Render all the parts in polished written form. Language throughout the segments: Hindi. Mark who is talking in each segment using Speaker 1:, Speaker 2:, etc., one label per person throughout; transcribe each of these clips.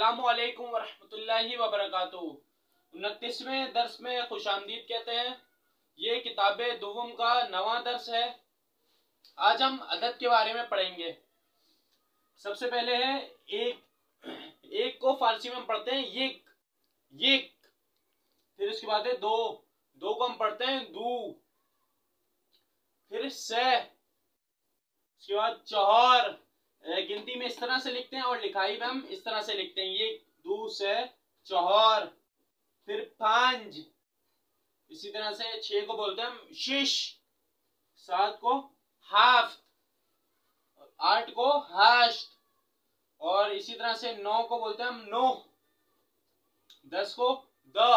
Speaker 1: अस्सलामुअलैकुम वरहमतुल्लाहि वबरकातुहू। 29वें दर्स में खुशामदीद कहते हैं। ये किताबे दुवम का 9वां दर्स है। आज हम अदद के बारे में पढ़ेंगे। सबसे पहले है एक। एक को फारसी में हम पढ़ते हैं यक यक। फिर उसके बाद है दो। दो को हम पढ़ते हैं दू। फिर से। उसके बाद चौहर। गिनती में इस तरह से लिखते हैं और लिखाई में हम इस तरह से लिखते हैं ये दू से चौहर। फिर पांच। इसी तरह से 6 को बोलते हैं हम शिश। 7 को हाफ्त। 8 को हाश्त। और इसी तरह से 9 को बोलते हैं हम नो। 10 को द।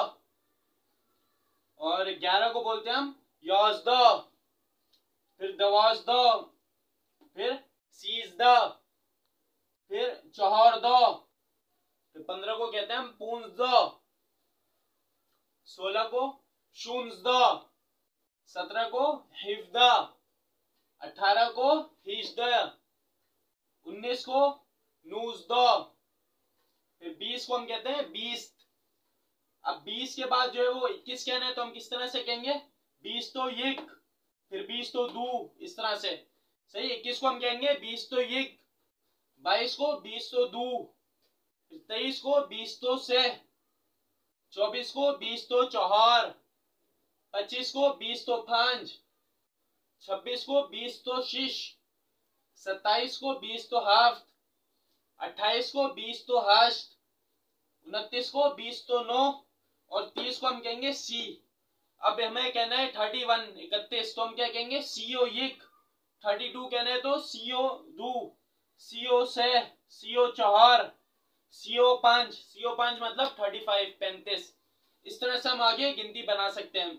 Speaker 1: और 11 को बोलते हैं हम याज़द। फिर दवाज़द। फिर सीज़द। फिर चौहरद। फिर 15 को कहते हैं हम पूंज़द। 16 को शून्ज़द। 17 को हिफ्द। 18 को हिज्द। 19 को नूज़द। फिर 20 को हम कहते हैं बीस्त। अब 20 के बाद जो है वो 21 कहना है तो हम किस तरह से कहेंगे? 20 तो यक। फिर 20 तो दू। इस तरह से सही। 21 को हम कहेंगे 20 तो यक। 22 को 20 तो दू। 23 को 20 तो से। 24 को 20 तो चौहर। 25 को 20 तो पांच। 26 को 20 तो शिश। 27 को 20 तो हाफ्त। 28 को 20 तो हाश्त। 29 को 20 तो नो। और 30 को हम कहेंगे सी। अब हमें कहना है 31 31 तो हम क्या कहेंगे? सीओ यक। 32 कहना है तो सीओ दू। सीओ से। सीओ चौहर। सीओ पांच मतलब 35 35। इस तरह से हम आगे गिनती बना सकते हैं।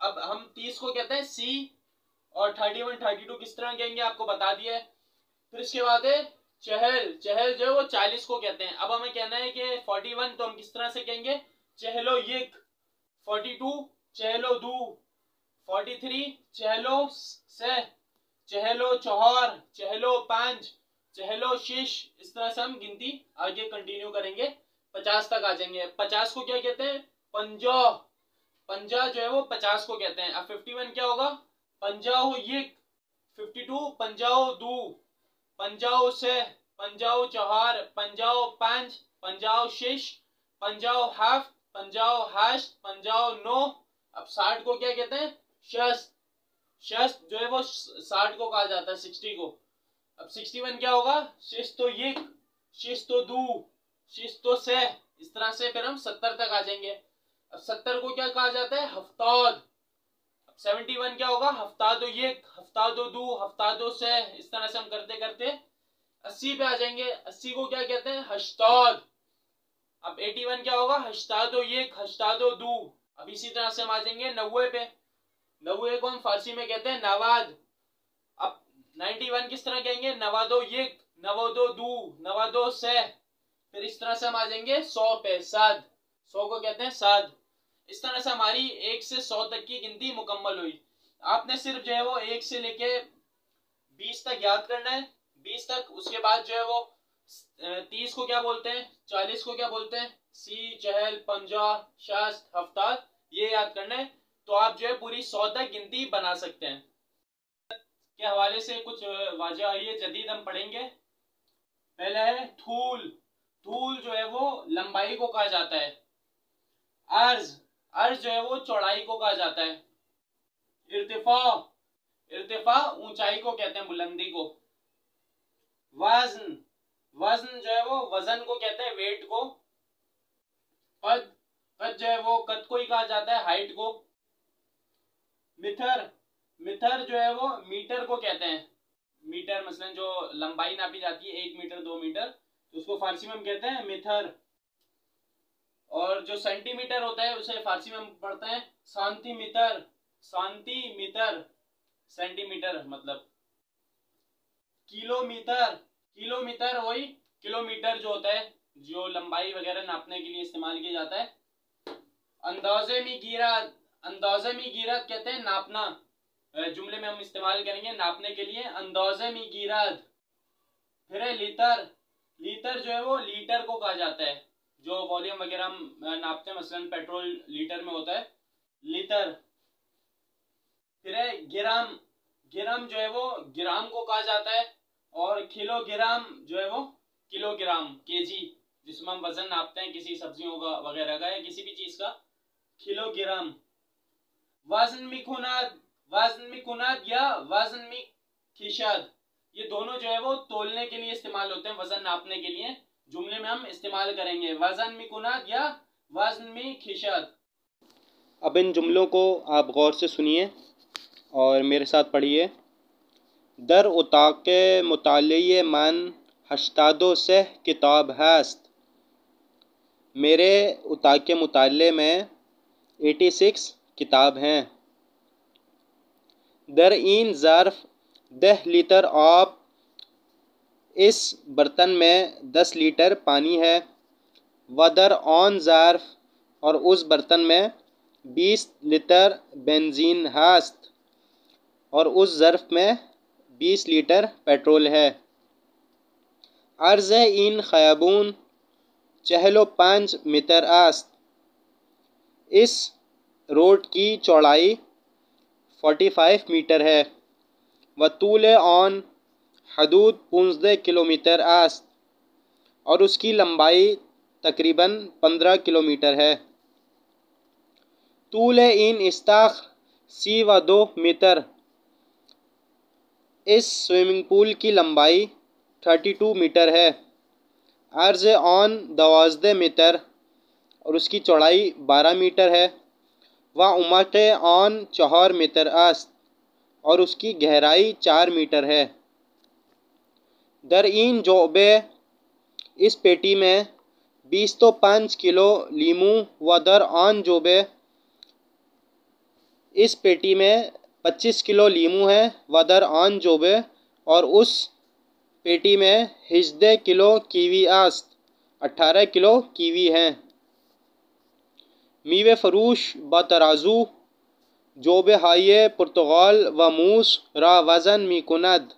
Speaker 1: अब हम 30 को कहते हैं सी। और 31 32 किस तरह कहेंगे आपको बता दिया है। फिर इसके बाद है चहल। चहल जो है वो 40 को कहते हैं। अब हमें कहना है कि 41 तो हम किस तरह से कहेंगे? चहलो यक। 42 चहलो दू। 43 चहलो से। चहलो चौहर। चहलो पांच। चहलो शिश। इस तरह से हम गिनती आगे कंटिन्यू करेंगे। 50 तक आ जाएंगे। 50 को क्या कहते हैं? पंजा। पंजा जो है वो 50 को कहते हैं। अब 51 क्या होगा? पंजाओ यक। 52 पंजाओ दू। पंजाओ से। पंजाओ चौहर। पंजाओ पांच। पंजाओ शिश। पंजाओ हाफ। पंजाओ हाश्त। पंजाओ नो। अब 60 को क्या कहते हैं? शस्त। शस्त जो है वो 60 को कहा जाता है 60 को। अब 61 क्या होगा? शिस्तो यक। शिस्तो दू। शिस्तो से। इस तरह से फिर हम 70 तक आ जाएंगे। अब 70 को क्या कहा जाता है? हफ्ताद। अब 71 क्या होगा? हफ्तादो यक। हफ्तादो दू। हफ्तादो से। इस तरह से हम करते करते 80 पे आ जाएंगे। 80 को क्या कहते हैं? हश्ताद। अब 81 क्या होगा? हश्तादो यक। हश्तादो दू। अब इसी तरह से हम आ जाएंगे 90 पे। 90 को हम फारसी में कहते हैं नवाद। अब 91 किस तरह कहेंगे? नवादो यक। नवादो दू। नवादो से। फिर इस तरह से हम आ जाएंगे 100 पे। साद। 100 को कहते हैं साद। इस तरह से हमारी 1 से 100 तक की गिनती मुकम्मल हुई। आपने सिर्फ जो है वो 1 से लेके 20 तक याद करना है। 20 तक। उसके बाद जो है वो 30 को क्या बोलते हैं? 40 को क्या बोलते हैं? सी चहल पंजा शास्त हफ्ताद। ये याद करना है तो आप जो है पूरी 100 तक गिनती बना सकते हैं। के हवाले से कुछ वाजा ये जदीद हम पढ़ेंगे। पहला है थूल। थूल जो है वो लंबाई को कहा जाता है। अर्ज। अर्ज जो है वो चौड़ाई को कहा जाता है। इर्तिफा। इर्तिफा ऊंचाई को कहते हैं, बुलंदी को। वजन। वजन जो है वो वजन को कहते हैं, वेट को। कद। कद जो है वो कद को ही कहा जाता है, हाइट को। मिथर। मिथर जो है वो मीटर को कहते हैं। मीटर मसलन जो लंबाई नापी जाती है 1 मीटर 2 मीटर तो उसको फारसी में हम कहते हैं मिथर। और जो सेंटीमीटर होता है उसे फारसी में हम पढ़ते हैं सेंटीमीटर। सेंटीमीटर सेंटीमीटर मतलब। किलोमीटर। किलोमीटर वही किलोमीटर जो होता है जो लंबाई वगैरह नापने के लिए इस्तेमाल किया जाता है। अंदाजे में गिरात। अंदाजे में गिरात कहते हैं नापना। जुमले में हम इस्तेमाल करेंगे नापने के लिए अंदाजे में गिरात। फिर है लीटर। लीटर जो है वो लीटर को कहा जाता है, जो वॉल्यूम वगैरह हम नापते हैं, मसलन पेट्रोल लीटर में होता है लीटर। फिर है ग्राम, ग्राम जो है वो ग्राम को कहा जाता है, और किलोग्राम जो है वो किलोग्राम, केजी, जिसमें हम वजन नापते हैं किसी सब्जियों का वगैरह का या किसी भी चीज का, किलोग्राम। वजन मिकुनाद, वजन मिकुनाद या वजन मि खिशाद, ये दोनों जो है वो तोलने के लिए इस्तेमाल होते हैं, वजन नापने के लिए जुमले में हम इस्तेमाल करेंगे वजन मिकुनाद या वजन मि खिशाद। अब इन जुमलों को आप गौर से सुनिए और मेरे साथ पढ़िए। दर उताके मुतालिये मन हश्तादो सह किताब हस्त, मेरे उताके मुताले में 86 किताब हैं। दर इन ज़र्फ़ 10 लीटर आब, इस बर्तन में 10 लीटर पानी है। वदर ऑन ज़र्फ़, और उस बर्तन में 20 लीटर बेंजीन हस्त, और उस ज़र्फ़ में 20 लीटर पेट्रोल है। अर्ज़ इन खयाबून चहलो 5 मीटर आस्त, इस रोड की चौड़ाई 45 मीटर है। व तूल ऑन हदूद 15 किलोमीटर आस्त, और उसकी लंबाई तकरीबन 15 किलोमीटर है। तूल इन इस्ताख सी व 2 मीटर, इस स्विमिंग पूल की लंबाई 32 मीटर है। अर्ज़ ऑन 12 मीटर, और उसकी चौड़ाई 12 मीटर है। व उमक ऑन 4 मीटर आस्त, और उसकी गहराई 4 मीटर है। दर इन जोबे, इस पेटी में 25 किलो लीमू, व दर ऑन जोबे, इस पेटी में 25 किलो लीमू है। व दर ऑन जोबे, और उस पेटी में 18 किलो कीवी आस्त, 18 किलो कीवी हैं। मीवे फरूश ब तराजू जोबे हाये पुर्तगाल व मूस रा वज़न मी कुनद,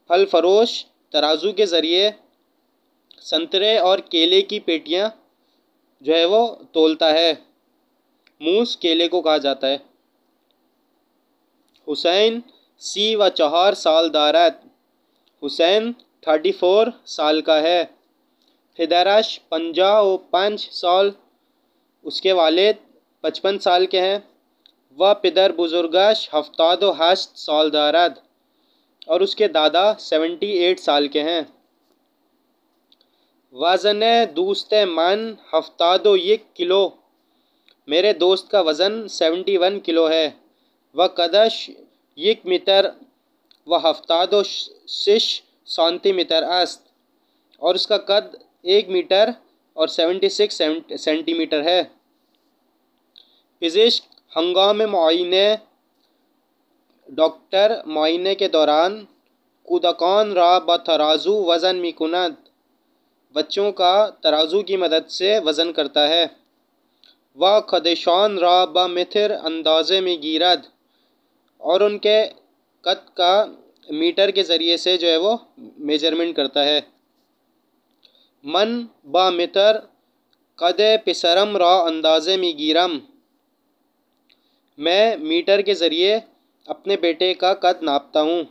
Speaker 1: फल फरोश तराजू के ज़रिए संतरे और केले की पेटियां जो है वो तोलता है। मूस केले को कहा जाता है। हुसैन सी व 4 साल दारत, हुसैन 34 साल का है। फिदरश 55 साल, उसके वालिद 55 साल के हैं। वह पिदर बुजुर्गश 78 साल दारद, और उसके दादा 78 साल के हैं। वज़न दोस्त मन 71 किलो, मेरे दोस्त का वज़न 71 किलो है। वह कदश 1 मीटर व 76 सेंटीमीटर अस्त, और उसका कद 1 मीटर और 76 सेंटीमीटर है। फिजिश्क हंगाम मुआयने, डॉक्टर मुआयने के दौरान कूदकान रा ब तराजू वज़न मी कुनद, बच्चों का तराजू की मदद से वज़न करता है। व खदेशान रा ब मिथर अंदाज़े में गिरद, और उनके कद का मीटर के ज़रिए से जो है वो मेजरमेंट करता है। मन ब मितर कदे पिसरम रा अंदाज़े में गिरम, मैं मीटर के ज़रिए अपने बेटे का कद नापता हूँ।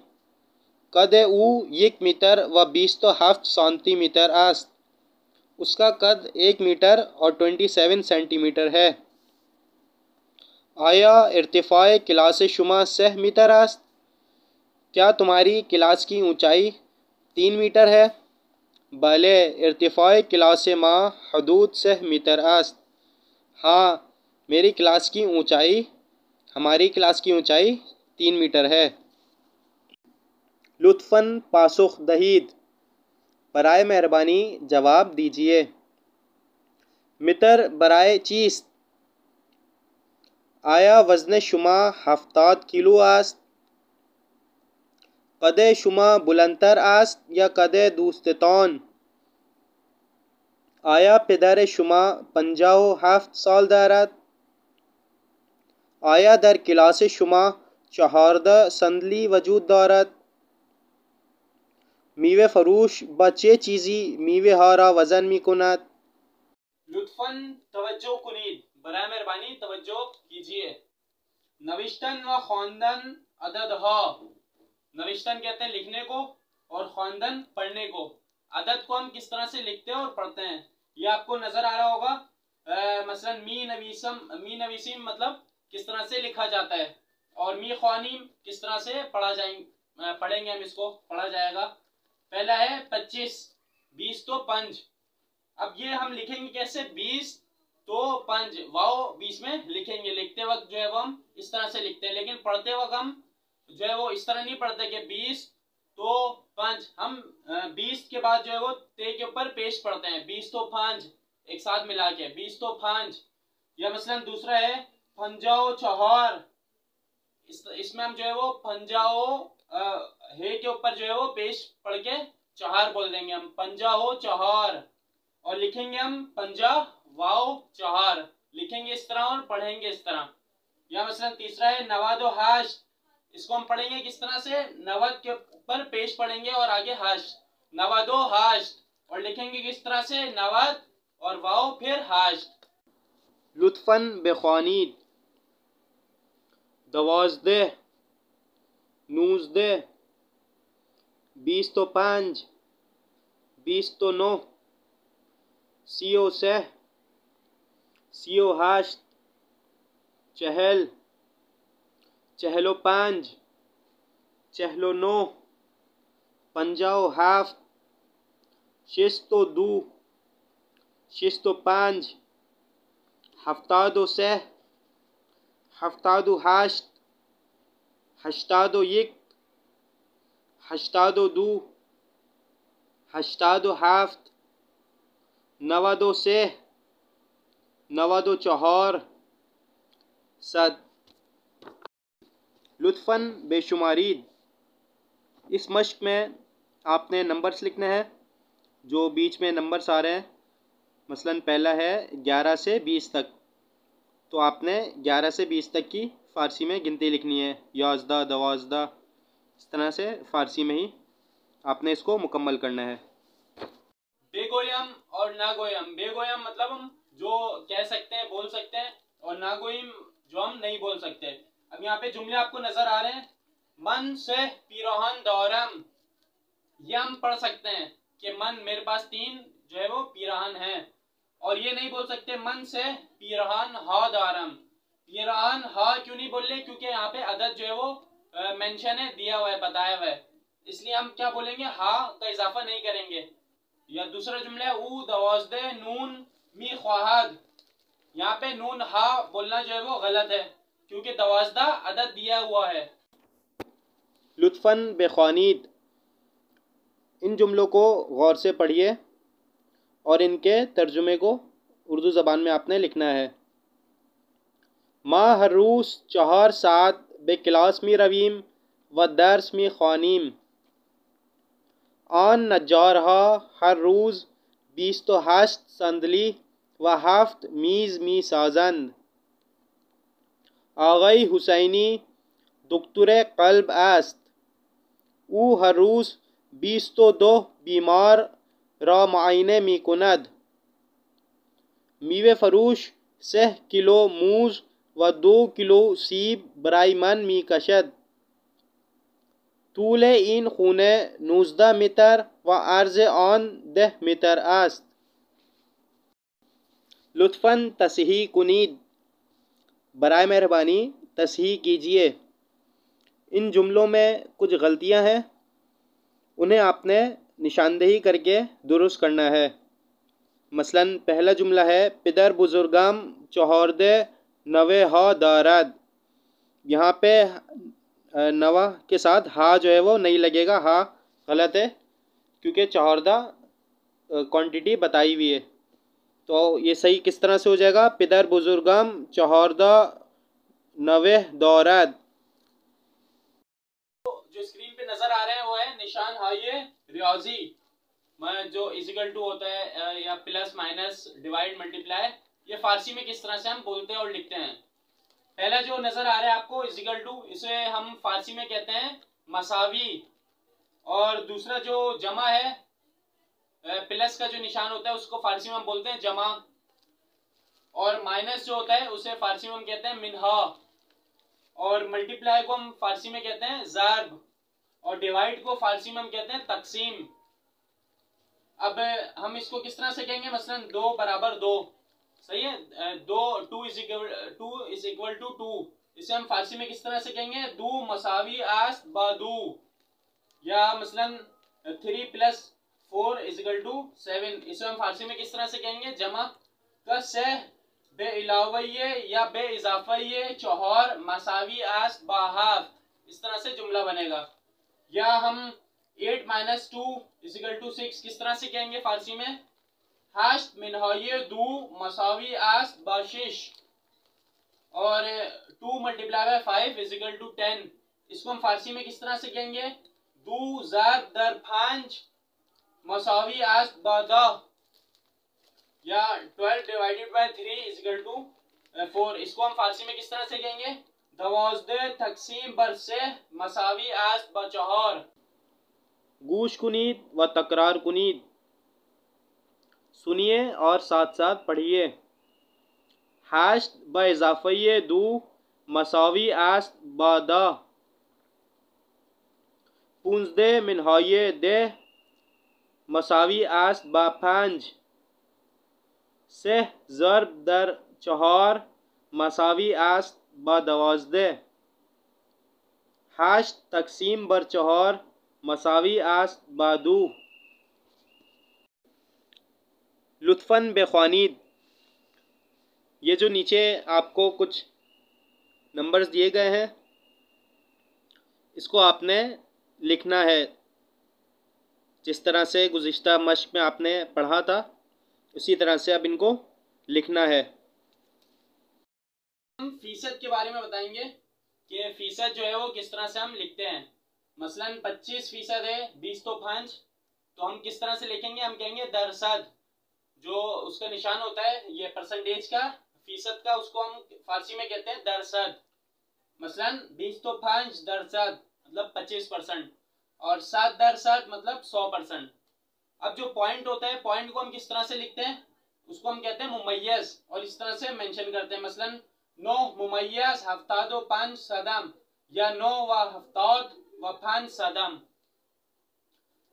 Speaker 1: कदे ऊ 1 मीटर व 27 सेंटीमीटर आस्त, उसका कद 1 मीटर और 27 सेंटीमीटर है। आया इर्तिफ़ाए क्लास शुमा 6 मीटर आस्त, क्या तुम्हारी क्लास की ऊंचाई 3 मीटर है। भले इर्तिफ़ाए क्लास माँ हदूद 6 मीटर आस्त, हाँ मेरी क्लास की ऊंचाई, हमारी क्लास की ऊंचाई 3 मीटर है। लुत्फ़न पासुख दहीद, बराए मेहरबानी जवाब दीजिए। मितर बराए चीज़, आया वज़न शुमा 70 किलो आस्त, कदे शुमा बुलंदतर आस्त या कदे दूस्ततौन, आया पिदर शुमा 57 साल दारत, आया दर क्लास शुमा 14 संदली वजूद दारत।
Speaker 2: मीवे फरूश बचे चीज़ी मीवे हारा वज़न मी कुनत।
Speaker 1: लुत्फन तवज्जो कुनीद, बराए मेहरबानी तवज्जो कीजिए। नविश्तन व ख्वांदन अदद हा, नविश्तन कहते हैं लिखने को और ख्वांदन पढ़ने को। अदद को हम किस तरह से लिखते हैं और पढ़ते हैं ये आपको नजर आ रहा होगा। मसलन मी नवीसीम मतलब किस तरह से लिखा जाता है, और मी ख्वानीम किस तरह से पढ़ेंगे हम, इसको पढ़ा जाएगा। पहला है 25, 20 तो 5। अब ये हम लिखेंगे कैसे, 20 तो 5, वाओ बीच में लिखेंगे। लिखते वक्त जो है वो हम इस तरह से लिखते हैं, लेकिन पढ़ते वक्त हम जो है वो इस तरह नहीं पढ़ते कि 20 तो 5। हम 20 के बाद जो है वो ते के ऊपर पेश पढ़ते हैं, 20 तो 5 एक साथ मिला के 20 तो 5। या मसलन दूसरा है पंजाओ चौहार, इसमें हम जो है वो पंजाओ हे के ऊपर जो है वो पेश पढ़ के चौहार बोल देंगे हम, पंजाओ चौहार। और लिखेंगे हम पंजा वाओ चौहार, लिखेंगे इस तरह और पढ़ेंगे इस तरह। या मसलन तीसरा है नवादो हाश, इसको हम पढ़ेंगे किस तरह से, नवद के ऊपर पेश पढ़ेंगे और आगे हाश, नवादो हाश, और लिखेंगे किस तरह से, नवद और वाओ फिर हाश।
Speaker 2: लुत्फन बेख्वानीद, 12, 19, 20 तो 5, 20 तो 9, 30, 38, 40, 45, 49, 50, 62, 65, 73, 78, 81, 82, 87, 93, 94, 100। लुत्फ़न बेशुमारीद, इस मश्क में आपने नंबर्स लिखने हैं, जो बीच में नंबर्स आ रहे हैं। मसलन पहला है 11 से 20 तक, तो आपने 11 से 20 तक की फ़ारसी में गिनती लिखनी है, 11, 12, इस तरह से फ़ारसी में ही आपने इसको मुकम्मल करना है।
Speaker 1: बेगोयम और नागोयम, बेगोयम मतलब हम जो कह सकते हैं, बोल सकते हैं, और नागोयम जो हम नहीं बोल सकते। अब यहाँ पे जुमले आपको नजर आ रहे हैं, मन से पीरोहन दौरम, ये हम पढ़ सकते हैं कि मन मेरे पास 3 जो है वो पीराहन है। और ये नहीं बोल सकते मन से पीराहन हा दौरम, पीराहन हा क्यों नहीं बोल रहे, क्योंकि यहाँ पे अदद जो है वो मेंशन है, दिया हुआ है, बताया हुआ है, इसलिए हम क्या बोलेंगे, हा का इजाफा नहीं करेंगे। या दूसरा जुमला है ऊ 12 नून मी ख्वाहद, यहाँ पे नून हा बोलना जो है वो गलत है, क्योंकि 12 अदद दिया हुआ है।
Speaker 2: लुत्फ़न बेख्वानीद, इन जुमलों को गौर से पढ़िए और इनके तर्जुमे को उर्दू ज़बान में आपने लिखना है। माँ हर रोज़ 4 सात बे क्लास में रवीम व दर्स में ख्वानीम, आन नजारहा हर रोज़ 20 तो 8 संदली व 7 मीज़ मी साजंद, आगई हुसैनी दुक्तुरे कल्ब आस्त, ऊ हर रोज़ 20 तो 2 बीमार रा मायने मी कुनद, मीवे फरूश 6 किलो मूज व 2 किलो सीब बराई मन मी कशद, तूले इन खूने 19 मीटर व अर्ज़ आन 10 मीटर आस्त। लुत्फ़न तसही कुनीद, बराए मेहरबानी तसही कीजिए। इन जुमलों में कुछ गलतियां हैं, उन्हें आपने निशानदेही करके दुरुस्त करना है। मसलन पहला जुमला है पिदर बुजुर्गम चौहरदे नवे हा दारद, यहाँ पे नवा के साथ हा जो है वो नहीं लगेगा, हा गलत है, क्योंकि चौहरदा क्वांटिटी बताई हुई है। तो ये सही किस तरह से हो जाएगा, पिदर बुजुर्गम चौहरदा नवे दौरद।
Speaker 1: जो स्क्रीन पे नजर आ रहे हैं वो है निशान हाइये रियाजी, जो इजिकल टू होता है या प्लस माइनस डिवाइड मल्टीप्लाई, ये फारसी में किस तरह से हम बोलते हैं और लिखते हैं। पहला जो नजर आ रहा है आपको इजिकल टू, इसे हम फारसी में कहते हैं मसावी, और दूसरा जो जमा है, प्लस का जो निशान होता है उसको फारसी में हम बोलते हैं जमा, और माइनस जो होता है उसे फारसी में हम कहते हैं मिनहा, और मल्टीप्लाई को हम फारसी में कहते हैं ज़र्ब, और डिवाइड को फारसी में हम कहते हैं तकसीम। अब हम इसको किस तरह से कहेंगे, मसलन 2 बराबर 2, सही है, 2 इज इक्वल टू 2, इसे हम फारसी में किस तरह से कहेंगे, दू मसावी आस बादू, या मसलन 3 + 4 = 7, इसे हम फारसी में किस तरह से कहेंगे, जमा का सह बे इलावये या बे इजाफये चौहर मसावी आस बाहाफ, इस तरह से जुमला बनेगा। या हम 8 - 2 = 6 किस तरह से कहेंगे फारसी में, हाश मिनहाये दू मसावी आस बाशिश, और 2 × 5 = 10, इसको हम फारसी में किस तरह से कहेंगे, दू ज़र्ब दर 5 मसावी आस बादा, या 12 / 3 = 4, इसको हम फारसी में किस तरह से कहेंगे, 12 तकसीम बर 3 मसावी आस बचहर।
Speaker 2: गूश कुनीद व तकरार कुनीद, सुनिए और साथ साथ पढ़िए। हाश्त ब इजाफ़े दू मसावी आस बादा, 15 मिनहाये दे मसावी आस बा 5, 3 ज़र्ब दर 4 मसावी आस बा 12, 8 तकसीम बर 4 मसावी आस बा 2। लुत्फ़न बेख्वानीद, ये जो नीचे आपको कुछ नंबर्स दिए गए हैं इसको आपने लिखना है, जिस तरह से गुज़िश्ता मश्क में आपने पढ़ा था उसी तरह से अब इनको लिखना है।
Speaker 1: हम फीसद के बारे में बताएंगे कि फीसद जो है वो किस तरह से हम लिखते हैं। मसलन 25% है, 20 तो 5, तो हम किस तरह से लिखेंगे, हम कहेंगे दरसद, जो उसका निशान होता है ये परसेंटेज का, फीसद का, उसको हम फारसी में कहते हैं दरसद। मसलन 20 तो 5 दरसद मतलब 25%, और 7 दरसद मतलब 100%। अब जो पॉइंट होता है, पॉइंट को हम किस तरह से लिखते हैं, उसको हम कहते हैं मुमय्यज, और इस तरह से मेंशन करते हैं, मसलन 9 मुमय्यज हफ्तादो 5 सदम, या 9 व हफ्ताद व 5 सदम,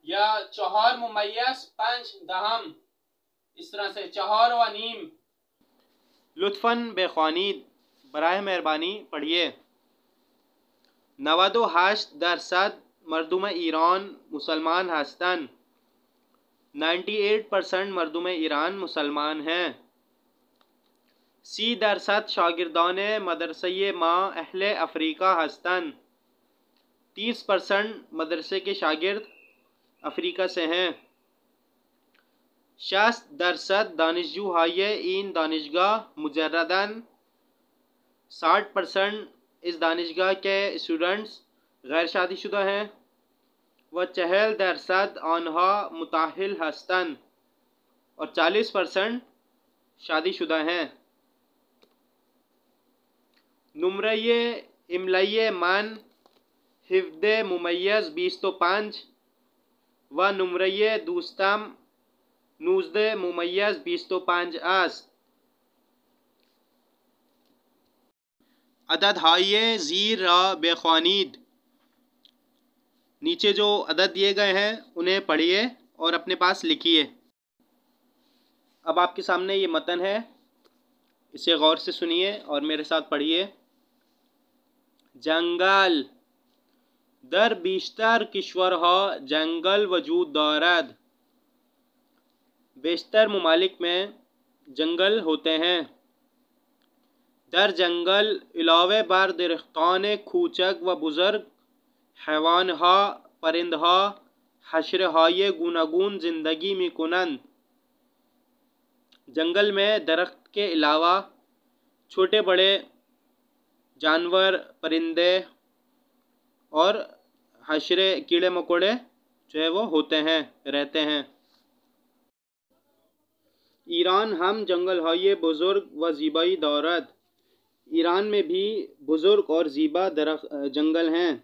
Speaker 1: या 4 मुमय्यज 5 दहम, इस तरह से 4 व नीम।
Speaker 2: लुत्फ़न बेख्वानीद, बराए मेहरबानी पढ़िए। 98% मरदुम ईरान मुसलमान हस्तन, 98% मरदुम ईरान मुसलमान हैं। 30% शागिर्दान मदरसे माँ अहले अफ्रीका हस्तन, 30% मदरसे के शागिर्द अफ्रीका से हैं। 60% दानिशजू हाये इन दानिशगाह मुजर्रदन, 60% इस दानिशगाह के स्टूडेंट्स गैर शादीशुदा हैं। व 40% आनहा मुताहिल हस्तन, और 40% शादीशुदा हैं। नुम्रये इमलये मन हिफ्दे मुमय्यज़ 20 तो 5, व नुम्रये दूस्तम 19 मुमय्यज़ 20 तो 5 आस। अदद हाये ज़ीर रा बेख्वानीद, नीचे जो अदद दिए गए हैं उन्हें पढ़िए और अपने पास लिखिए। अब आपके सामने ये मतन है, इसे गौर से सुनिए और मेरे साथ पढ़िए। जंगल दर बेशतर किश्वरहा जंगल वजूद दारद, बेशतर ममालिक में जंगल होते हैं। दर जंगल इलावे बर दरख्तान खूचक व बुज़ुर्ग हैवानहा परिंदहा हशरहाये गुनागुन ज़िंदगी में कुनंद, जंगल में दरख्त के अलावा छोटे बड़े जानवर, परिंदे और हशरे कीड़े मकोड़े जो है वो होते हैं, रहते हैं। ईरान हम जंगल हाये बुज़ुर्ग व ज़ीबाई दौरत, ईरान में भी बुज़ुर्ग और ज़ीबा जंगल हैं।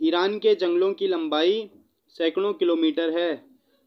Speaker 2: ईरान के जंगलों की लंबाई सैकड़ों किलोमीटर है.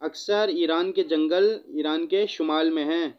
Speaker 2: अक्सर ईरान के जंगल ईरान के शुमाल में हैं.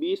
Speaker 2: 20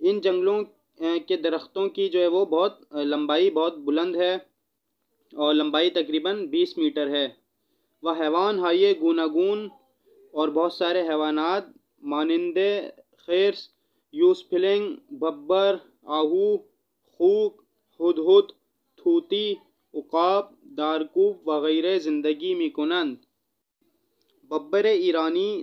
Speaker 2: इन जंगलों के दरख्तों की जो है वो लंबाई बहुत बुलंद है और लंबाई तकरीबन 20 मीटर है. वह हैवान हाये गुनागुन और बहुत सारे हैवानात मानिंदे खिर्स, यूसफिलिंग, बब्बर, आहू, खूक, हुदहुद, थूती, उकाब, दारकूब वगैरह ज़िंदगी मिकुनंद. बब्बर ईरानी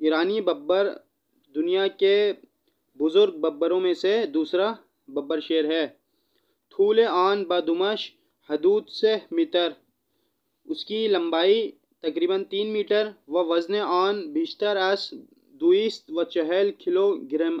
Speaker 2: ईरानी बब्बर दुनिया के बुज़ुर्ग बब्बरों में से दूसरा बब्बर शेर है. थूल आन बदुमश हदूद से मीटर. उसकी लंबाई तकरीबन 3 मीटर. व वज़न आन बिश्तर अस 240 किलोग्राम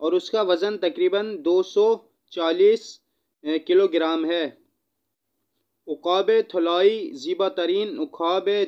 Speaker 2: और उसका वज़न तकरीबन 240 किलोग्राम है. उकाब थलाई ज़ीबा तरीन उकाब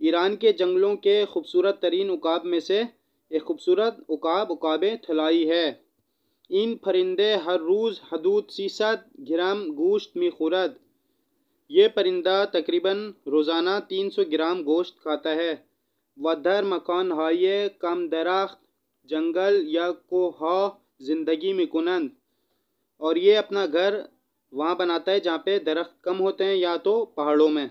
Speaker 2: ईरान के जंगलों के खूबसूरत तरीन उकाब में से एक खूबसूरत उकाब उकाब थलाई है. इन परिंदे हर रोज़ हदूद 300 ग्राम गोश्त मिखोरद. ये परिंदा तकरीबन रोज़ाना 300 ग्राम गोश्त खाता है. व दर मकान हाये कम दरख्त जंगल या कोहा ज़िंदगी मिकुनंद. और ये अपना घर वहाँ बनाता है जहाँ पे दरख्त कम होते हैं या तो पहाड़ों में.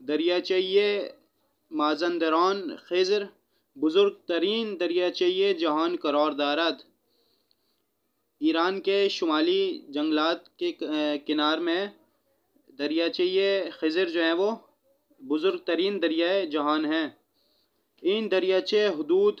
Speaker 2: दरियाचे माज़ंदरान खिज़र बुज़ुर्ग तरीन दरियाचे जहान करार दारद. ईरान के शुमाली जंगलात के किनार में दरियाचे खिज़र जो हैं वो बुज़ुर्ग तरीन दरियाए जहान हैं. इन दरियाचे हदूद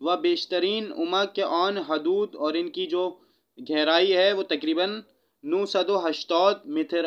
Speaker 2: व बेशतरीन उमा के आन हदूद और इनकी जो गहराई है वो तकरीबन 980 मीटर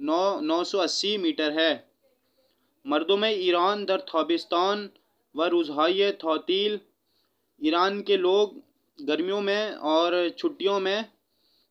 Speaker 2: 980 मीटर है. मर्दों ईरान दर ताबिस्तान व रोज़हाये तातील. ईरान के लोग गर्मियों में और छुट्टियों में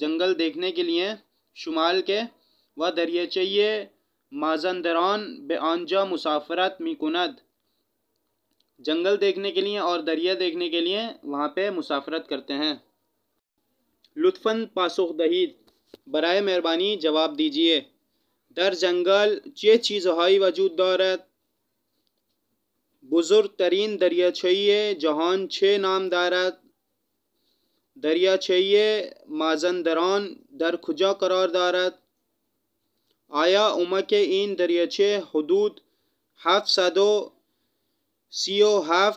Speaker 2: जंगल देखने के लिए शुमाल के व दरियाचे माज़ंदरान बे आंजा मुसाफरत मिकुनद. जंगल देखने के लिए और दरिया देखने के लिए वहाँ पे मुसाफरत करते हैं. लुत्फ़न पासुख दहीद. बराए मेहरबानी जवाब दीजिए. दर जंगल चे चीज़हाई वजूद दारद. बुज़ुर्ग तरीन दरियाचे जहान छे नाम दारद. दरियाचे माज़ंदरान दर खुजा करार दारद. आया उमक इन दरियाचे हदूद 737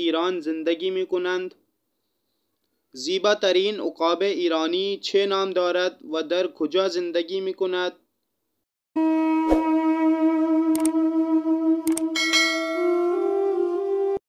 Speaker 2: ईरान ज़िंदगी मिकुनंद. ज़ीबा तरीन उकाब ईरानी छे नाम दारद व दर खुजा ज़िंदगी मिकुनद.